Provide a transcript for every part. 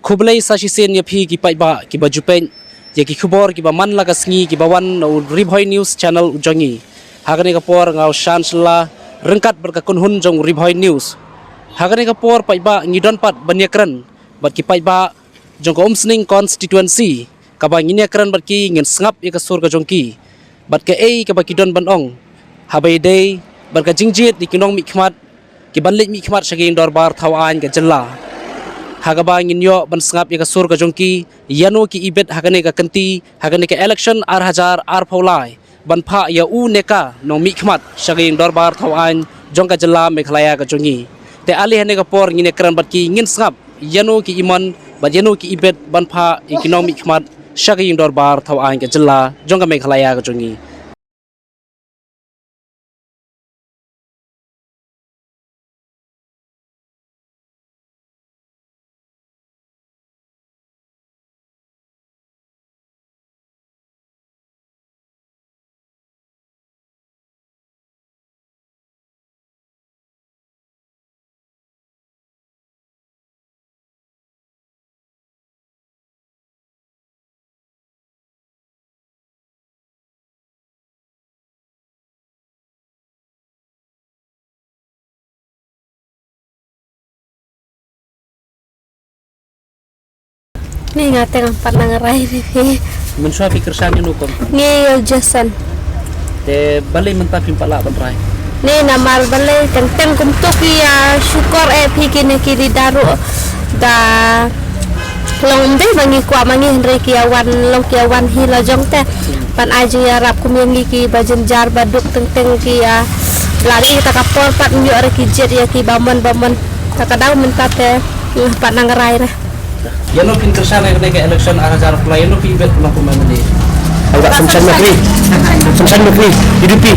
Kublai sasisen ya phi ki paiba ki bajupen ya ki khubor ki baman laga sngi ki bawan Ribhoi News channel ujongi hagani kapor ngau shansla rengkat berkakun hun jong Ribhoi News hagani kapor paiba ngidon pat banyakran bat ki paiba jong ko umsning constituency kaba nginyakran bat ki ngin sngap ya kasur ka jongki bat ka ei kaba kidon banong habai day bat ka jingjit di kinong mikmat ki banlik mikmat saging dorbar thawan ka jella hagaba nginyo ban sngap ya kasur ka jongki yano ki ibet hagane ka kanti hagane ka election ar paulai ban pha ya u neka nong mikmat saging dorbar thawan jongka jella mekhlaya ka jongi te ali hane ka por ngine kran bat ki ngin sngap yano ki iman bat yano ki ibet ban pha ikinong mikmat saging dorbar thawan ka jella jongka mekhlaya ka jongi Ni ngate ng panangaray ni. mensua pikir sani nukom Ni Jason. te balai mentapin pala ban rai Ni namal balay tenteng kumtuk ya syukur bikin kiri daru da long deh bangi kwa mangi Henry kiawan long kiawan hila jong teh pan aja ya rap kumengi ki bajen jar baduk tenteng ki ya lari kita kapol pat nyu are ki jet ya ki bamon takadau mentat teh panangaray na. yano pinter sana ke election ar paulai yano pi ibet pulang kumamali agak semsan makli hidupi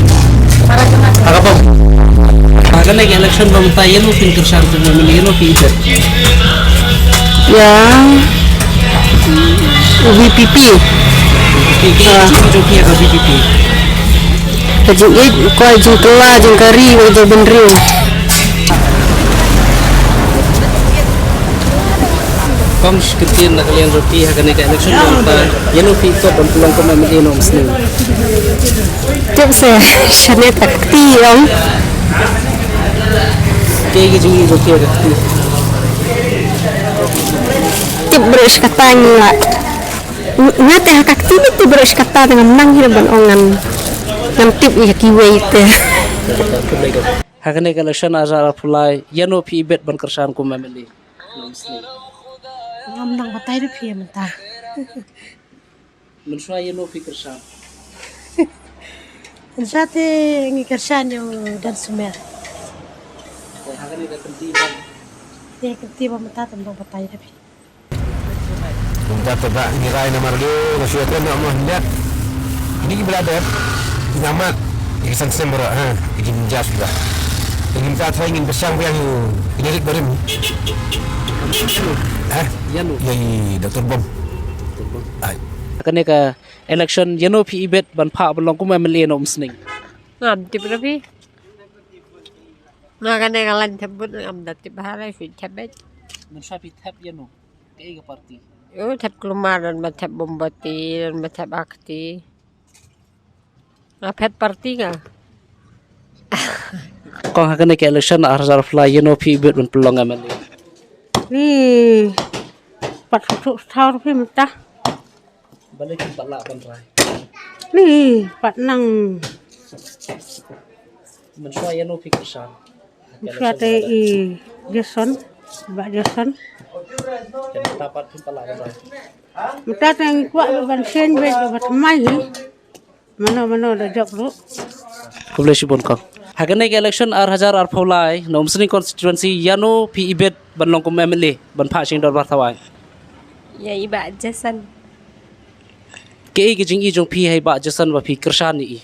agapong agak lagi election bamta yano pinter sana kumamali yano pi ibet Ya VPP joki agak VPP Kajing ko jing kela jing kari wajah benri. kom sekitin nak kalian roki agak ke election bamta yano pi ikut dan pulang kumamali yano muslim Tip saya shanet akti om. kayak gitu joki agak Tip beres katanya. Ngate akti itu beres kata dengan menang hidup ongan. Ngam tip ya kiwe itu. hagane ke election ar paulai yano pi ibet ban kersan kumamali muslim Ngam nang batai itu pia mentah. mensua yano pi kersan Sate ngikersan yo dan sumer. hagane ke kentiban Dia ketiba mentah tembang batai itu. Kita coba ngirai nomor dia, masyarakat nak mau lihat. Ini berada nyamat ikan sembro, ikan jas juga. Ingin kita ingin besang yang ini baru. yano Ya, Dr. Bom. hagane ke election yano pi ibet ban pha belong kumamali yano muslim Ngam tip rapi. Ngakane kalan tebut ngam datip harai fit tebet. mensua pi tap yano kayak ke parti Yo tep kelumaran matep bombati dan matep akti. Ngapet parti nga. kong hagane ke election ar paulai yano pi ibet ban pelong amali Ni 40 tahun pi mentah. balik ke pala ban rai Ni pat nang mensua yano pi kersan Sate Jason, Mbak Jason. dan tapat pun pala ban rai Kita teng kuat ban sen bet bat mai. Mana dah jawab lu. kublai sibon kong hagane ke election ar paulai no muslim constituency yano pi ibet ban long kumamali ban pha sing dor bartawan Ya iba Jason. ke gi jing i jong pi hai ba jasan wa pi kersan ni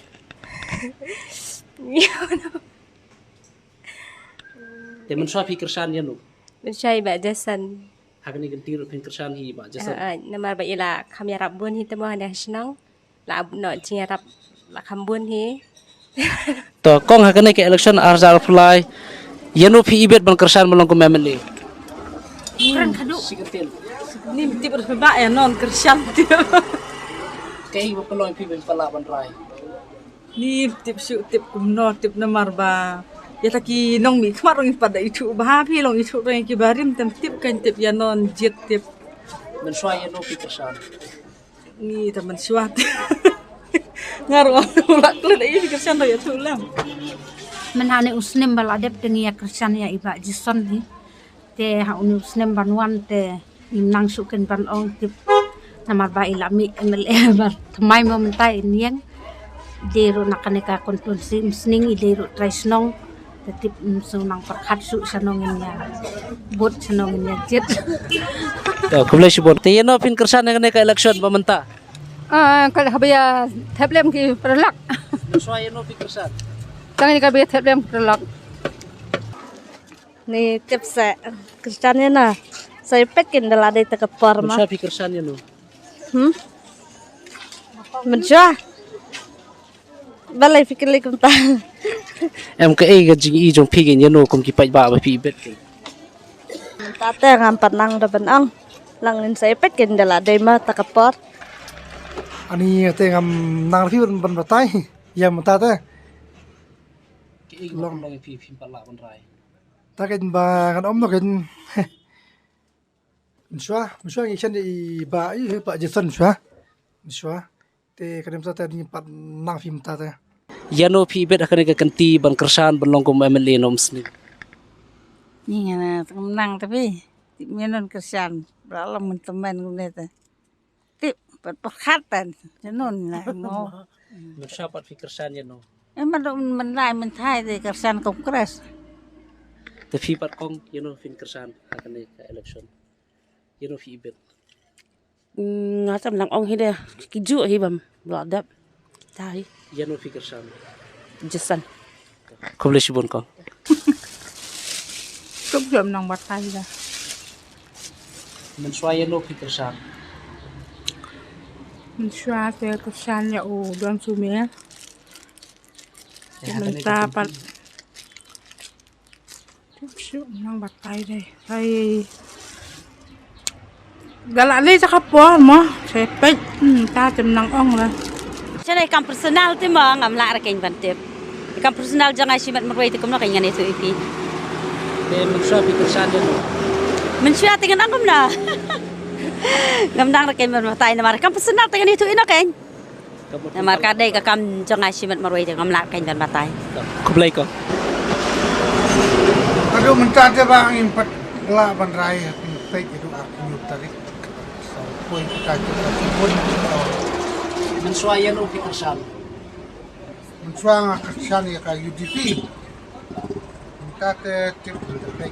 te mensua pi kersan yano Mencai iba Jason. hagane ganti ro pi kersan hi ba jasan Nama ba ila kami harap bun hi temo hanya senang. La abu no cing harap la kambun hi. to kong hagane ke election ar paulai yano pi ibet ban kersan melong kumamali Kurang kadu. sikatil Ni tip berbak ya non kersian tip. Kay mo peloy pi ben pala ban rai. Ni tip syuk tip kumno tip namar ba. Ya taki nong mi kemar orang pada itu bah pi long itu orang kibarim tem tip kan tip ya non jit tip. Men swai no pi kersan. Ni teman suat. Ngaruh ulak kelet ini kersian ya tulang. Menhane usnem baladep tengi ya kersan ya iba jison ni. Te ha uni usnem banwan te imnang suken ban ong tip namar ba ilami MLA bar thamai mo mentai niang dero nakaneka kontunsi msning idero traisnong tetip sunang perkhat su sanong nya bot sanong nya jet Kublai sibon. Te no pin kersan ngane ka election pamenta. kalau habaya tablem ki perlak Men swai no pi kersan. tangi ka be tablem perlak Ni tips kerjanya na. Saya pekin dalam ada tekepar Men mah. swai pi kersan no. Menjua. Balai fikir lagi kumta. MKA ga jing i jong pi gen no kum ki pai ba pi bet. Tata ngampat nang depan ang. Langin saya pekin dalam ada mah tekepar. Ani te ngam nang fi ban batai ya mata Kay long pi pala ban rai. ta ken ba kan om no ken miswa ngi chen i ba Jason miswa te kadem ta ni pat nang fi mata ta Yano pi bet akan ka kanti ban kersan ban long kum MLA no msni. Ni ngana menang tapi tip menon kersian beralam teman ngene tip perkhatan jenon lah mau Men swai pat pi kersan no.มันได้มันไทยเลยkersian kongres Te pi pat kong fin kersan akan ka election. Fi bet. Ngata menang ong hide kiju hi bam ladap tai Fi kersan. jesan Kublai sibon kong. Cuk jam nang batai dah. Men swai no pi kersan. Mensyua te kersian ya don sumia. Menta pat. Syuk nang batai deh. Saya galak le cakap apa mah. Saya pek ta jam nang ong lah. Jadi kam personal tu mah ngam lah rakyat bantep. Kam personal jangan simat merway tu kumna kaya itu ipi. Te men swai pi kersan no. Mensyua dengan angkum na. Ngam nang rakyat bermatai namar kam personal dengan itu ina kan. Namar kadai ka kam jangan simat merway tu ngam lah rakyat bermatai. Kublai kong. aduh menta te ba ngin pat la ban rai pe itu aku tarik so poi ka ju poi Men swai no pi kersan. miswa nga kersian ya ka UDP menta te tip pe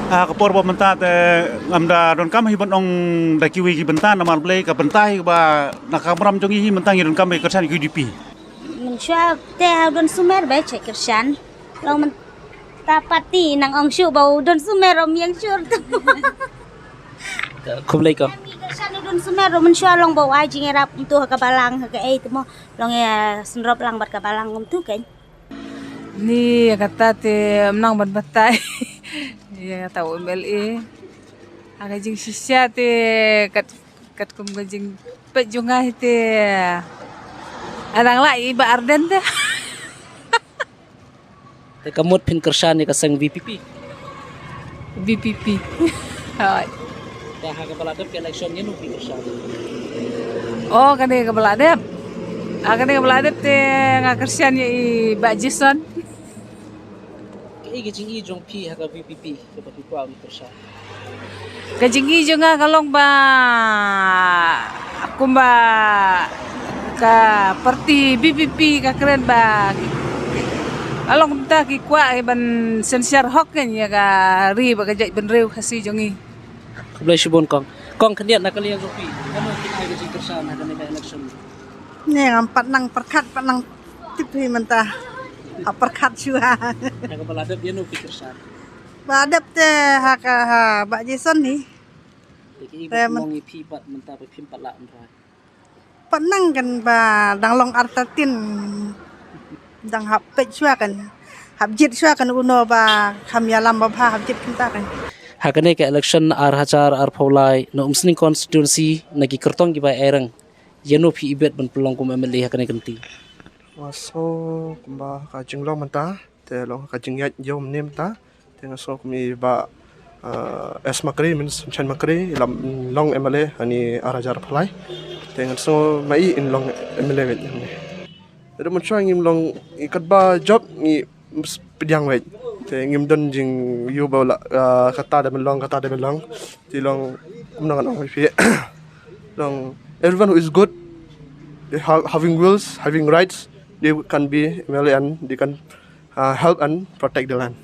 kapor pemerintah ngamda don kam hiban ong da kiwi ki bentan namar blai ka bentai ba nakamram jongi hi mentang don kam kersan UDP Mensyua te don sumer bae cek kersian. Long tapati nang ong syu bau don sumer om yang syur tu. Kublai kong. Kersian don sumer mensyua long bau ai jingerap untuk ka balang ka tu mo long ya senrop lang bar ka balang tu kan. Ni kata te menang ban batai. Ya tahu MLA. Aga jing sisya te kat kum jing pet jungah te. Arang lai iba arden te. Te kamot pin kersan ka sang VPP. BPP. Hai. Te ha ka baladap ka election no pi kersan. Oh kani ka baladep. Kani ka baladep te ngakersian ya iba Jason. Kay ga jing i jong pi ha ka VPP ka pa pi kwa kersan. Kajingi juga kalong ba aku ba ka parti BPP ka keren ba along ta ki kwa ban sensiar hok kan ya ka ri ba ka jai ben rew kasi jongi Kublai sibon kong. Kong kaniat na kaliyang pi. Ano kin ay ga jing kersan ha ka election. ni ngam pat nang perkhat pat nang tip hi menta perkhat syua Ha ka baladap no pi kersan. badap te ha ba Jason ni Kay ga mong pi pat menta pa pim pala rai. penang kan ba dang long artatin dang hap pet syua kan hap jit syua kan uno ba kham ya lam ba hap jit kita kan Hakane ke election hajar phaulai no umsning constituency nagi kertong ki ba erang yeno phi ibet ban pelong kum MLA hakane kanti so kumba ka jinglong manta te long ka jingyat yom nim ta te so kumi ba es makri min chan makri lam long MLA ani arajar phalai te so mai in long MLA wet ni ada mun chang im long ikat ba job ni pidyang wet te ngim don jing yu ba la kata da belong ti long kumnang ong fi long everyone who is good, they having wills, having rights, they can be MLA and they can help and protect the land.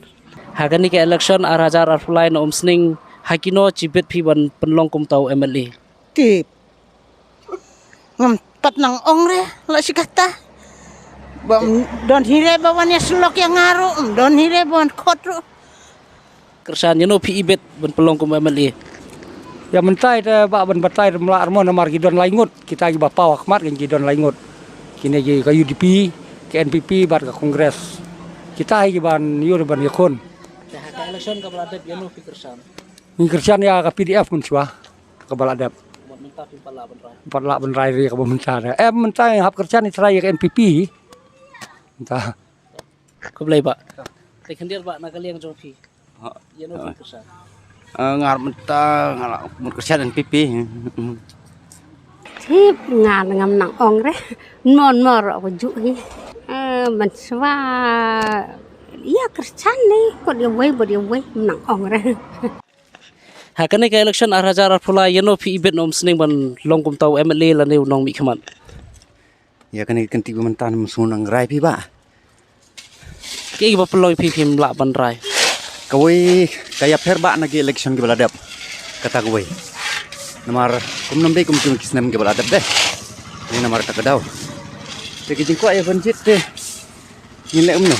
Hakani ke election hajar phaulai no umsning hakino chibet phi ban penlong kum tau MLA Tip. Ngam pat nang ong re la sikata. Don hire bawan ya selok yang ngaru, don hire bawan kotru. kersan yeno phi ibet ban pelong kum MLA ya mentai te ba ban batai mla armon mar gidon laingut kita gi bapa wakmat gen gidon laingut kini gi ka UDP ke NPP bar ka kongres kita gi ban yur ban yakon ka election ka baladep yeno phi kersan ni kersan ya ka PDF kun swa ka baladep minta phi pala ban rai pala ban rai ri ka mentai mentai hap kersan ni trai ke NPP entah ko blai ba te khandir ba nakaliang jong phi yeno phi kersan ngar mentang một cái xe NPP Thip ngàn ngam nang ong re non mor ko ju hi man swa ya kersan ni ko dia wei nang ong re hakane ke election hajar phaulai yeno phi ibet no umsning ban longkum tau MLA la neu nong mi khaman ya kan kanti mentan musunang rai pi ba ke ba pelong phi phim la ban rai kawai kaya perba nagi election ke baladap kata kawai namar kum nambe kum kisnam ke baladap deh ini namar tak kedau te kijing ko ya banjit deh nilai umno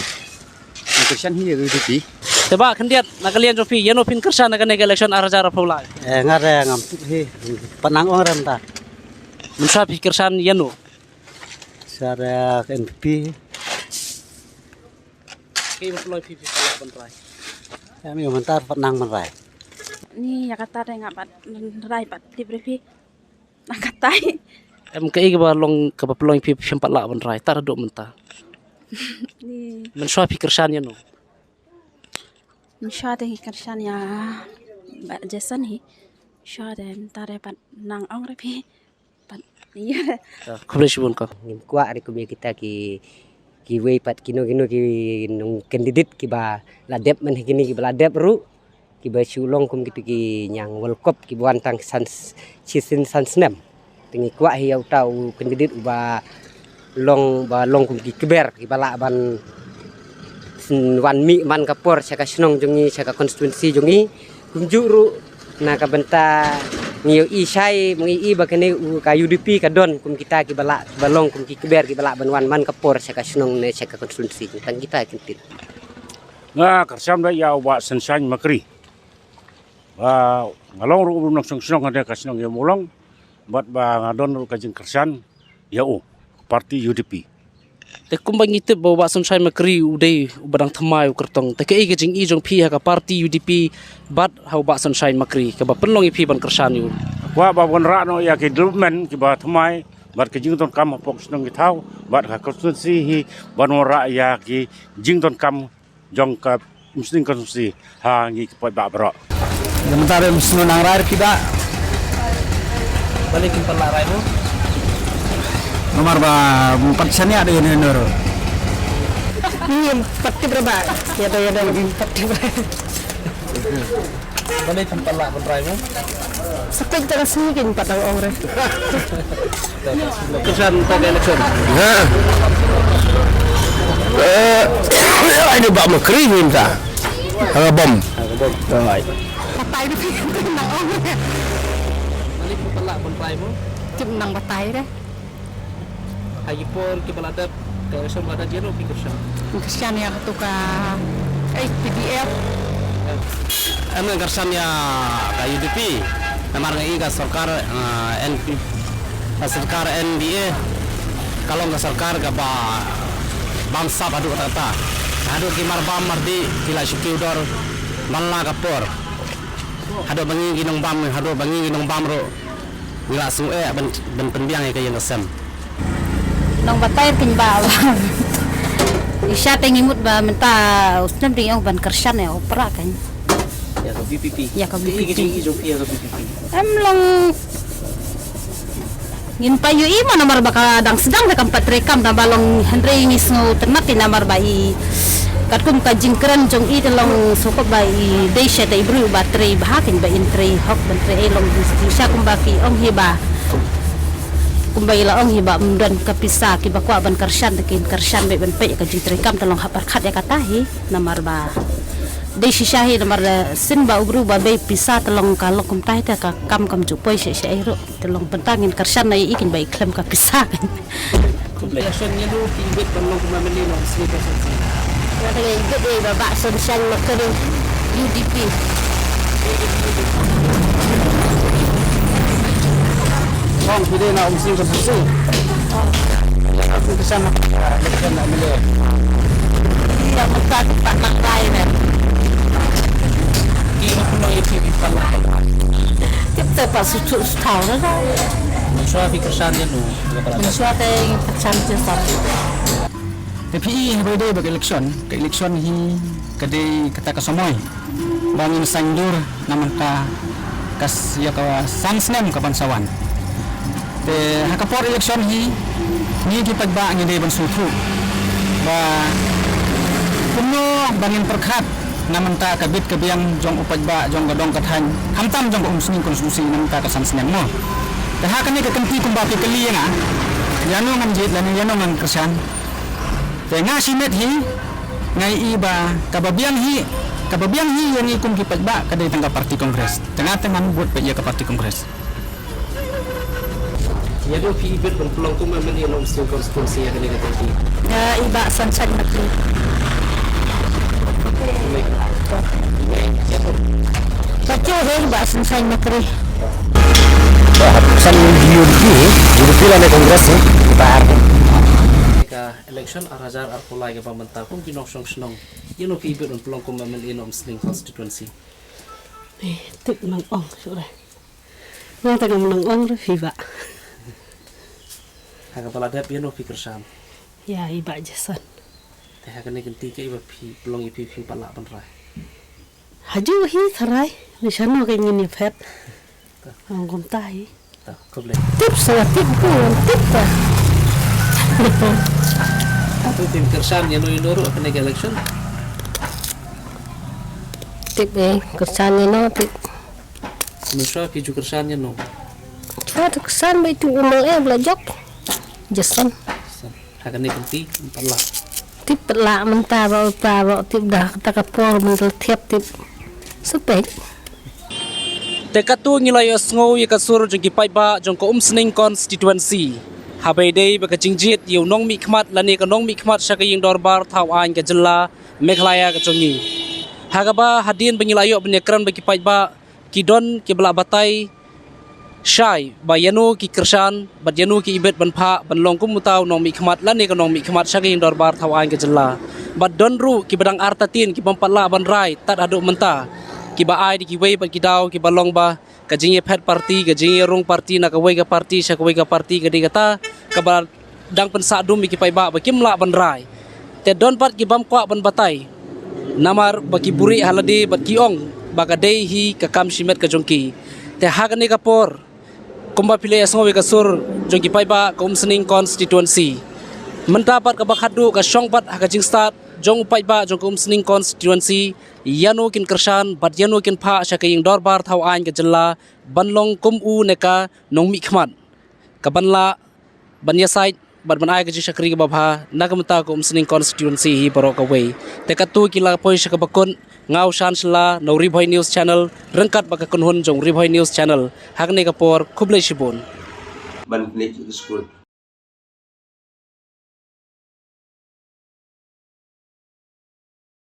kersan hi ya gitu teba khandiat nakalian jong phi yeno phin kersan nakane ke election hajar phaulai ngare ngam hi panang ong rem ta mensa phi kersan yeno sara NPP ke ba pelong phi pala ban rai kami mentar penang merai. Ni ya kata ada ngapat rai pat di brevi. Nak katai. ke ba long ka ba pelong phi phim pala ban rai tar do menta. Ni men swa phi kersan yeno. Syade kersan ya ba Jason hi. Syade tare pat nang ong repi. Pat iya. Khuble shibun ka. Ngim kwa ri kubi kita ki wei pat kino ki nung kandidat ki ba ladep man kini ki ladep ru ki ba sulong kum gitu ki nyang world cup ki buan tang season sansnem tingi kwa hi au tau kandidat ba long kum ki keber ki bala ban wan mi man kapor saka snong jongi saka konstituensi jongi kum juru na ka benta ngiyo isai mengi ba kene ka UDP ka don kum kita ki bala balong kum ki keber ki bala banwan man kapor saka snong ne saka konstituensi tang kita kintit nga karsam da ya wa sensan makri ba ngalong ru nak snong ada ka snong ya mulong bat ba ngadon ka jing kersan ya parti UDP te kumbang itip ba sunshine makri udai ubadang thamai kertong te ke jing i jong phi ka parti UDP bat hau ba sunshine makri ka ba penlong i phi ban kersan yu wa ba bon ra no ya ke development ki ba thamai bat ke jing ton kam pok snong ki thau bat ka konstitusi hi ban ra ya ki jing ton kam jong ka muslim konstitusi ha ngi ki ba bro sementara muslim nang rar kita balikin pala rai mo nomor ba persennya ada yang nero Ni pati berapa? Ya ada pati berapa? balikin pala ban rai mo Sampai kita sini kan patang ong re. kersan ta ke election ini bak makri minta bom right Patai ni nang ong re. balikin pala ban rai mo Cip nang patai re. Hagipor ki baladap ke election baladap yeno phi kersan Kersan ya tu ka PDF. Emang kersan ya ka UDP namar ngai ka sarkar NP sarkar NDA kalau nggak sarkar ka ba bangsa badu kata adu ki mar bam mardi kila syukur dor malla kapor hado bangi ginong bam ro wila su ben penbiang ke yang sem nong batai tin ba isya tengimut ba menta usnem ding ban kersan ya opera kan ya ke PPP ya ke PPP em long ngin payu ima nomor baka dang sedang da kampat rekam da balong Henry ngisno ternati nomor bai katkum ka jingkran jong i telong sokop bai desha dai bru baterai bahakin ba intri hok bantre elong bisa kumbaki ong hiba kumbai la ong hiba mundan kapisa ki bakwa ban karsan dekin karsan be ban pe ka jingtrekam telong hapar khat ya katahi nomor ba desi shahi nomor sin ba ubru ba be pisa telong kalau kum tai ta ka kam jupoi se ro telong pentangin karsan nai ikin ba iklem ka pisa completion nya lu ki bet ban long kumameli no sini ka sen Ada yang gede babak sunsan makere UDP. Bang pide na umsing ka susu. Aku ke sana. Lekan nak mele. Yang mentat pak makai na. Kira pun yang itu pala. Kita pas susu tahu na. Muswa fikirsan dia nu. Muswa te fikirsan je satu. TPI habede bag election ke election hi kade kata kasomoy bangin sandur namanta kas ya ka sansnem ka bansawan te hakapor election hi ni ki pagba ngi de ban sutu ba kuno bangin perkhat namanta kabit kabiang jong upajba jong gadong kathan hamtam jong umsning konstitusi namanta ka sansnem mo te hakane ka kanti kumbaki kali na yano ngamjit lan yano ngang kersan tengah simet hi ngai iba kababiang hi yang ikum kipat ba kadai tangga parti kongres tengah buat pe ke parti kongres ya do pi bet ban pelong kum men ni nom sing konstitusi ya kene kata Ya iba sansan makri. Baca iba sansan makri. San UDP lah kongres par election arajar arpulai ke pamenta kum kinok song snong yelo pi bet ban pelong kum men ni nom sing constituency Tik nang ong sore. Nang tak nang ong re fiba. Haga balada piano fikir sam. Ya iba jason. Teh haga ne genti ke iba pi pelong ipi pi pala ban rai. Haju hi tharai nisano ke ngini phet. Ang kum tai. Ta koble. Tip sa tip ko tip ta. Aku tim kersan yang nuru akan naik election. Tip kersan no tip. Musra piju kersan yang no. Cuma kersan itu umel belajak. Jason. Akan naik nanti empat lah. Tip lah mentah bawa tip dah kata kapor mental tiap tip. Sepek. Tekatu ngilai asngo ya kasur jengki paiba jengko umsning constituency. Habai day baka jingjit yu nong mikmat lani ka nong mikmat syaka yung dorbar thawan ka jela Meghalaya ka chongi. Hagaba hadin bangilayo banyakran baki paiba kidon ki bela batai syai ba yanu ki kersan ba yanu ki ibet banpha banlong kum mutaw nong mikmat lani ka nong mikmat syaka yung dorbar thawan ka jela. Ba donru ki badang artatin ki bampala ban rai tat aduk menta ki ba ai ki wei ba ki daw ki balong ba kajinge pet parti kajinge rong parti na kawai ka parti sya kawai ka parti kadi kata kabar dang pensadum ki paiba ba kimla ban rai te don pat ki bam kwa ban batai namar ba ki buri haladi ba ki ong ba ka dei hi ka kam shimet ka jongki te hagani ka por kumba pile asngo ka sur jongki paiba ka umsning constituency mendapat ka bakhadu ka shongpat ha ka jingstart jong paiba jong umsning constituency yanu kin kersan bat yanu kin pha sya kaying dorbar thau ain ka jella banlong kum u neka nong mikmat ka banla banya side bat ban ai ka ji sakri ka babha nagamta ko umsning constituency hi baro ka wei te ka tu kila poi sya ka bakun ngau shan sla no Ribhoy news channel rengkat baka kunhun jong Ribhoy news channel hagne ka por khublei sibon ban play school